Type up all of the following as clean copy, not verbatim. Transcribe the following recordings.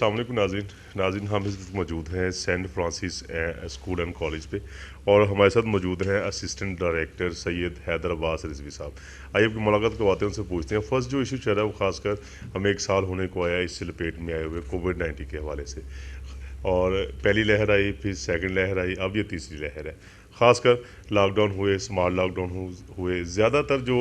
अस्सलाम वालेकुम नाज़रीन। नाज़रीन हम इस वक्त मौजूद हैं saint Francis school and college पे, और हमारे साथ मौजूद हैं असिस्टेंट डायरेक्टर सैयद हैदर अब्बास रिजवी साहब। आइए आपकी मुलाकात करवाते हैं, उनसे पूछते हैं फर्स्ट जो इशू चल रहा है वो खासकर हमें 1 साल होने को आया इससे लपेट में आए हुए कोविड-19 के हवाले से। और पहली लहर आई, फिर सेकंड लहर आई, अब ये तीसरी लहर है। ख़ासकर लॉकडाउन हुए, स्मार्ट लॉकडाउन हुए, ज़्यादातर जो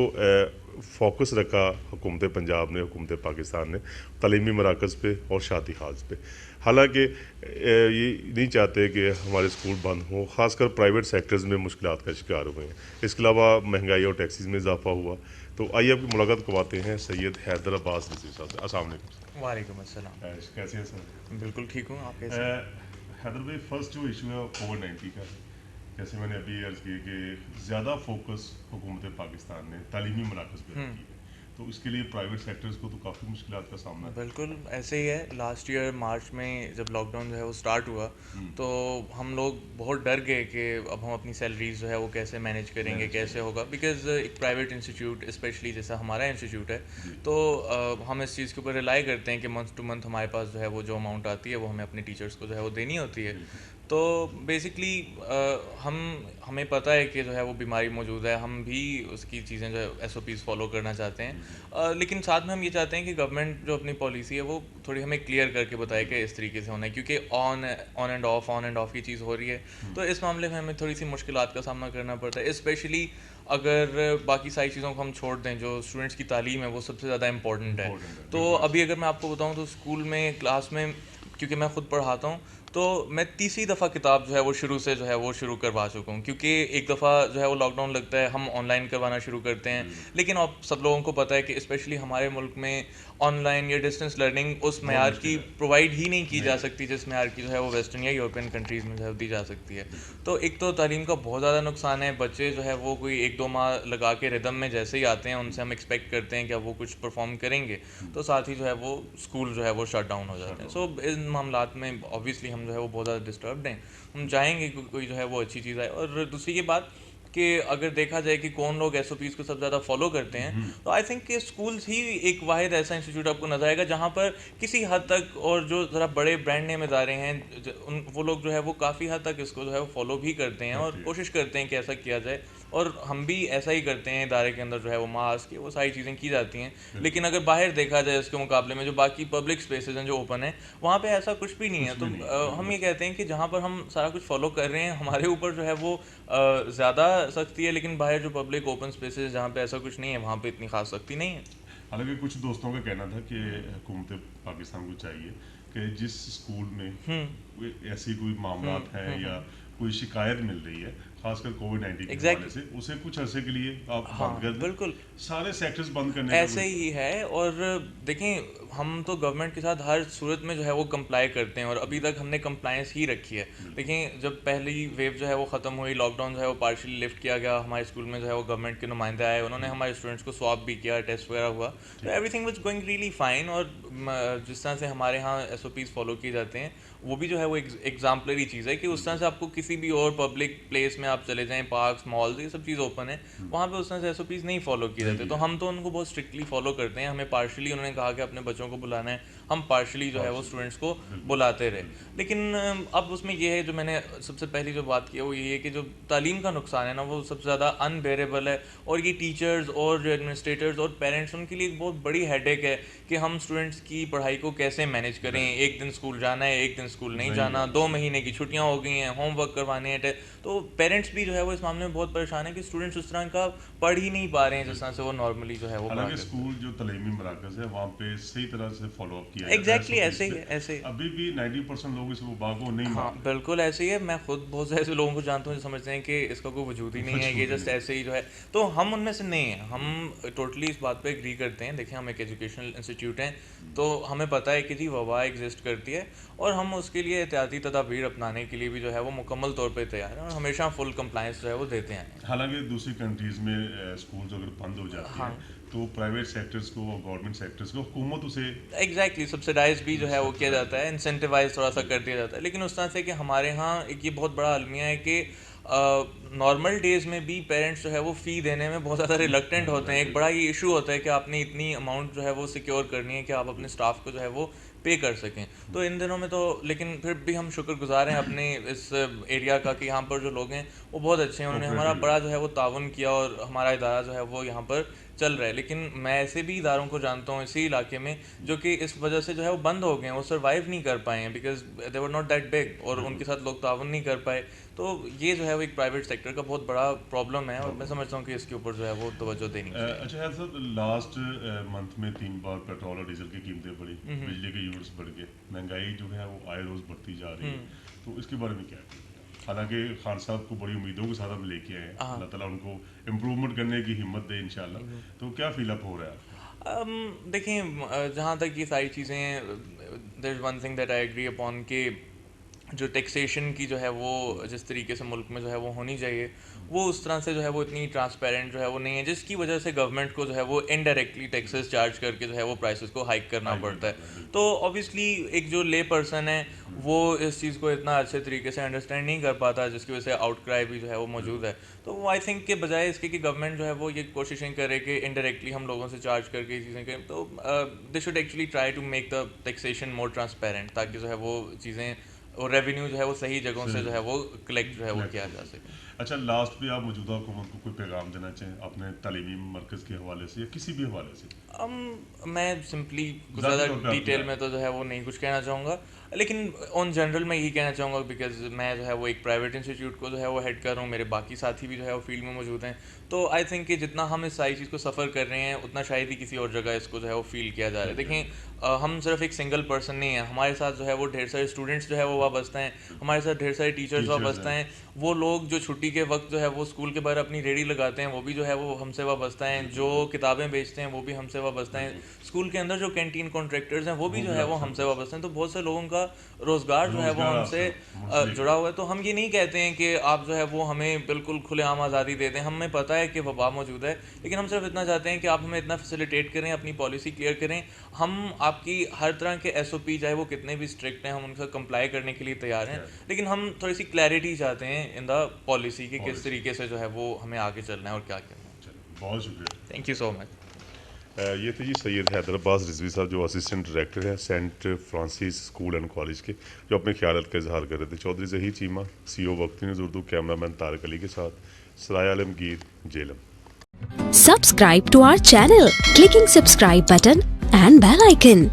फोकस रखा हुकूमत पंजाब ने, हुकूमत पाकिस्तान ने तलीमी मराकज़ पे और शादी हाल्स पे। हालांकि ये नहीं चाहते कि हमारे स्कूल बंद हों, ख़ासकर प्राइवेट सेक्टर्स में मुश्किलात का शिकार हुए हैं। इसके अलावा महंगाई और टैक्सेस में इजाफा हुआ। तो आइए आपकी मुलाकात करवाते हैं सैयद हैदर अब्बास रिजवी साहब से। अस्सलाम वालेकुम। वालेकुम अस्सलाम। कैसे हैं सर? बिल्कुल ठीक हूँ, आप कैसे हैं? हैदर भाई, फर्स्ट जो इशू है कोविड-19 का, जैसे मैंने अभी अर्ज़ की कि ज़्यादा फोकस हुकूमत पाकिस्तान ने तालीमी मराकज़ पे रखी है, तो इसके लिए प्राइवेट सेक्टर्स को तो काफ़ी मुश्किलात का सामना है। बिल्कुल ऐसे ही है। लास्ट ईयर मार्च में जब लॉकडाउन जो है वो स्टार्ट हुआ, तो हम लोग बहुत डर गए कि अब हम अपनी सैलरीज जो है वो कैसे मैनेज करेंगे, कैसे होगा। बिकॉज एक प्राइवेट इंस्टीट्यूट, स्पेशली जैसा हमारा इंस्टीट्यूट है, तो हम इस चीज़ के ऊपर रिलाई करते हैं कि मंथ टू मंथ हमारे पास जो है वो जो अमाउंट आती है वो हमें अपने टीचर्स को जो है वो देनी होती है। तो बेसिकली हमें पता है कि जो है वो बीमारी मौजूद है, हम भी उसकी चीज़ें जो है SOPs फॉलो करना चाहते हैं। लेकिन साथ में हम ये चाहते हैं कि गवर्नमेंट जो अपनी पॉलिसी है वो थोड़ी हमें क्लियर करके बताए कि इस तरीके से होना है, क्योंकि ऑन एंड ऑफ की चीज़ हो रही है। तो इस मामले में हमें थोड़ी सी मुश्किलात का सामना करना पड़ता है, स्पेशली अगर बाकी सारी चीज़ों को हम छोड़ दें। जो स्टूडेंट्स की तालीम है वो सबसे ज़्यादा इंपॉर्टेंट है। तो अभी अगर मैं आपको बताऊं तो स्कूल में क्लास में, क्योंकि मैं खुद पढ़ाता हूँ, तो मैं तीसरी दफ़ा किताब जो है वो शुरू से जो है वो शुरू करवा चुका हूँ। क्योंकि एक दफ़ा जो है वो लॉकडाउन लगता है, हम ऑनलाइन करवाना शुरू करते हैं। लेकिन अब सब लोगों को पता है कि स्पेशली हमारे मुल्क में ऑनलाइन या डिस्टेंस लर्निंग उस बहुत मैार मुश्किल की है। प्रोवाइड ही नहीं की जा सकती जिस मैार की जो है वो वेस्टर्न या यूरोपियन कंट्रीज़ में जो है दी जा सकती है। तो एक तो तालीम का बहुत ज़्यादा नुकसान है। बच्चे जो है वो कोई 1-2 माह लगा के रिदम में जैसे ही आते हैं, उनसे हम एक्सपेक्ट करते हैं कि अब वो कुछ परफॉर्म करेंगे, तो साथ ही जो है वो स्कूल जो है वो शट डाउन हो जाते हैं। सो इन मामलात में ऑब्वियसली हम जो है वो बहुत ज़्यादा डिस्टर्ब्ड हैं। हम चाहेंगे कि कोई जो है वो अच्छी चीज़ आए। और दूसरी ये बात कि अगर देखा जाए कि कौन लोग SOPs को सबसे ज़्यादा फॉलो करते हैं, तो आई थिंक कि स्कूल्स ही एक वाहिद ऐसा इंस्टीट्यूट आपको नजर आएगा जहाँ पर किसी हद तक, और जो ज़रा बड़े ब्रांड नेम इदारे हैं वो लोग जो है वो काफ़ी हद तक इसको जो है वो फॉलो भी करते हैं और कोशिश करते हैं कि ऐसा किया जाए। और हम भी ऐसा ही करते हैं। इदारे के अंदर जो है वो मास्क, वो सारी चीज़ें की जाती हैं। लेकिन अगर बाहर देखा जाए इसके मुकाबले में जो बाकी पब्लिक स्पेसेस हैं जो ओपन है, वहाँ पे ऐसा कुछ भी नहीं है। तो हम ये कहते हैं कि जहाँ पर हम सारा कुछ फॉलो कर रहे हैं, हमारे ऊपर जो है वो ज़्यादा सख्ती है। लेकिन बाहर जो पब्लिक ओपन स्पेसेस जहाँ पे ऐसा कुछ नहीं है, वहाँ पे इतनी खास सख्ती नहीं है। हालांकि कुछ दोस्तों का कहना था कि हुकूमत पाकिस्तान को चाहिए कि जिस स्कूल में ऐसी कोई मामलात हैं या कोई शिकायत मिल रही है, खासकर कोविड-19 के हवाले से, उसे कुछ अरसे के लिए आप बंद कर दें। बिल्कुल सारे सेक्टर्स बंद करने का ऐसे ही है। और देखें, हम तो गवर्नमेंट के साथ हर सूरत में जो है वो कंप्लाई करते हैं, और अभी तक हमने कंप्लायंस ही रखी है। लेकिन जब पहली वेव जो है वो ख़त्म हुई, लॉकडाउन जो है वो पार्शियली लिफ्ट किया गया, हमारे स्कूल में जो है वो गवर्नमेंट के नुमाइंदे आए, उन्होंने हमारे स्टूडेंट्स को स्वाब भी किया, टेस्ट वगैरह हुआ, तो everything was going really fine. और जिस तरह से हमारे यहाँ SOPs फॉलो किए जाते हैं, वो भी जो है वो एग्जाम्पलरी चीज़ है कि उस तरह से आपको किसी भी और पब्लिक प्लेस में आप चले जाएं, पार्क्स, मॉल्स, ये सब चीज़ ओपन है, वहाँ पे उस तरह से SOPs नहीं फॉलो किए जाते। तो हम तो उनको बहुत स्ट्रिक्टली फॉलो करते हैं। हमें पार्शली उन्होंने कहा कि अपने बच्चों को बुलाना है, हम पार्शली जो है वो स्टूडेंट्स को बुलाते रहे। लेकिन अब उसमें ये है, जो मैंने सबसे पहली जो बात की है वो ये है कि जो तालीम का नुकसान है ना, वो सबसे ज़्यादा अनबेरेबल है। और ये टीचर्स और जो एडमिनिस्ट्रेटर्स और पेरेंट्स, उनके लिए एक बहुत बड़ी हेडेक है कि हम स्टूडेंट्स की पढ़ाई को कैसे मैनेज करें। एक दिन स्कूल जाना है, एक दिन स्कूल नहीं जाना, 2 महीने की छुट्टियां हो गई हैं, होमवर्क करवाने हैं। तो पेरेंट्स भी जो है वो इस मामले में बहुत परेशान है कि स्टूडेंट्स उस तरह का पढ़ ही नहीं पा रहे हैं जिस तरह से वो नॉर्मली जो है वो पढ़ा हालांकि करते हैं। स्कूल जो तलीमी मराकज़ है वहाँ पे सही तरह से फॉलो अप किया जाता है एग्जैक्टली SOPs ऐसे ही पे। है, ऐसे ही। अभी भी 90% लोग इस वबा को नहीं हाँ मान रहे। बिल्कुल ऐसे ही है। मैं खुद बहुत से ऐसे लोगों को जानता हूँ जो समझते हैं कि इसका कोई वजूद ही नहीं है, ये मजबूरी जस्ट नहीं। ऐसे ही जो है। तो हम उनमें से नहीं हैं। हम टोटली इस बात पे एग्री करते हैं। देखिए, हम एक एजुकेशनल इंस्टीट्यूट हैं, तो हमें पता है कि जी वबा एग्जिस्ट करती है, और हम उसके लिए एहतियाती तदाबीर अपनाने के लिए भी जो है वो मुकम्मल तौर पर तैयार हैं, और हमेशा फुल कंप्लायंस जो है वो देते हैं। हालांकि दूसरी कंट्रीज़ में स्कूल्स अगर बंद हो जाती हाँ हैं तो प्राइवेट सेक्टर्स को और गवर्नमेंट सेक्टर्स को हुकूमत उसे एग्जैक्टली सब्सिडाइज भी जो है वो किया जाता है, इंसेंटिवाइज थोड़ा सा कर दिया जाता है। लेकिन उस तरह से कि हमारे यहाँ एक ये बहुत बड़ा अलमिया है कि नॉर्मल डेज़ में भी पेरेंट्स जो है वो फ़ी देने में बहुत ज़्यादा रिलक्टेंट होते हैं। एक बड़ा ये इशू होता है कि आपने इतनी अमाउंट जो है वो सिक्योर करनी है कि आप अपने स्टाफ को जो है वो पे कर सकें। तो इन दिनों में तो लेकिन फिर भी हम शुक्रगुजार हैं अपने इस एरिया का कि यहाँ पर जो लोग हैं वो बहुत अच्छे हैं, उन्होंने हमारा बड़ा जो है वो ताउन किया और हमारा इदारा जो है वो यहाँ पर चल रहा है। लेकिन मैं ऐसे भी इदारों को जानता हूँ इसी इलाके में जो कि इस वजह से जो है वो बंद हो गए हैं, वो सर्वाइव नहीं कर पाए हैं because they were not that big और उनके साथ लोग ताउन नहीं कर पाए। तो ये जो है वो एक प्राइवेट सेक्टर का बहुत बड़ा प्रॉब्लम है और मैं समझता हूँ कि इसके ऊपर जो है वो तवज्जो देनी चाहिए। अच्छा है सर, लास्ट मंथ में 3 बार पेट्रोल और डीजल की कीमतें बढ़ी, बिजली के यूनिट्स बढ़ गए, महंगाई जो है वो आए रोज बढ़ती जा रही है, तो इसके बारे में क्या कहेंगे? हालांकि खान साहब को बड़ी उम्मीदों के साथ हम लेके आए हैं, अल्लाह ताला उनको इम्प्रूवमेंट करने की हिम्मत दे इंशाल्लाह, तो क्या फील अप हो रहा है आपको? देखिए जहाँ तक ये सारी चीज़ें, there is one thing that I agree upon कि जो टैक्सेशन की जो है वो जिस तरीके से मुल्क में जो है वो होनी चाहिए वो उस तरह से जो है वो इतनी ट्रांसपेरेंट जो है वो नहीं है, जिसकी वजह से गवर्नमेंट को जो है वो इनडायरेक्टली टैक्सेस चार्ज करके जो है वो प्राइसेस को हाइक करना पड़ता है। तो ऑब्वियसली एक जो ले पर्सन है वो इस चीज़ को इतना अच्छे तरीके से अंडरस्टैंड नहीं कर पाता, जिसकी वजह से आउटक्राई भी जो है वो मौजूद है। तो वो आई थिंक के बजाय इसके कि गवर्नमेंट जो है वो ये कोशिशें करे कि इनडायरेक्टली हम लोगों से चार्ज करके ये चीज़ें करें, तो they should actually try to make the taxation more transparent, ताकि जो है वो चीज़ें और रेवेन्यू जो है वो सही जगहों से जो है वो कलेक्ट जो है वो किया जा सके। अच्छा, लास्ट पे आप मौजूदा हुकूमत को कोई पैगाम देना चाहें अपने तालीमी मरकज़ के हवाले से या किसी भी हवाले से? मैं सिंपली कुछ ज़ाती ज़्यादा तौर पे आप डिटेल क्या में तो जो है वो नहीं कुछ कहना चाहूँगा, लेकिन ऑन जनरल मैं यही कहना चाहूँगा बिकॉज मैं जो है वो एक प्राइवेट इंस्टीट्यूट को जो है वो हेड कर रहा हूँ, मेरे बाकी साथी भी जो है वो फील्ड में मौजूद हैं। तो आई थिंक कि जितना हम इस सारी चीज़ को सफ़र कर रहे हैं उतना शायद ही किसी और जगह इसको जो है वो फील किया जा रहा है। देखें हम सिर्फ एक सिंगल पर्सन नहीं है, हमारे साथ जो है वो ढेर सारे स्टूडेंट्स जो है वो वाबस्ता हैं, हमारे साथ ढेर सारे टीचर्स वाबस्ता हैं, वो लोग जो छुट्टी के वक्त जो है वो स्कूल के बाहर अपनी रेडी लगाते हैं वो भी जो है वो हमसे वाबस्ता हैं, जो किताबें बेचते हैं वो भी हमसे वाबस्ता हैं, स्कूल के अंदर जो कैंटीन कॉन्ट्रैक्टर्स हैं वो भी जो है वो हमसे वाबस्ता हैं। तो बहुत से लोगों का रोज़गार जो है वो हमसे जुड़ा हुआ है। तो हम ये नहीं कहते हैं कि आप जो है वो हमें बिल्कुल खुलेआम आज़ादी दे दें, हमें पता है कि वबा मौजूद है, लेकिन हम सिर्फ इतना चाहते हैं कि आप हमें इतना फैसिलिटेट करें, अपनी पॉलिसी क्लियर करें। हम आपकी हर तरह के SOP चाहे वो कितने भी स्ट्रिक्ट हैं हम उनका कंप्लाई करने के लिए तैयार हैं, लेकिन हम थोड़ी सी क्लैरिटी चाहते हैं इन द पॉलिसी कि किस तरीके से जो है वो हमें आगे चलना है और क्या करना है। बहुत शुक्रिया, थैंक यू सो मच। ये थे जी सैयद हैदर अब्बास रिजवी साहब जो असिस्टेंट डायरेक्टर हैं saint Francis school and college के, जो अपने ख्यालात का इजहार कर रहे थे। Chaudhry Zaheer Cheema, CEO Waqti news Urdu, cameraman Tariq Ali के साथ सराय Alamgir, Jhelum. Subscribe to our channel, clicking subscribe button and bell icon.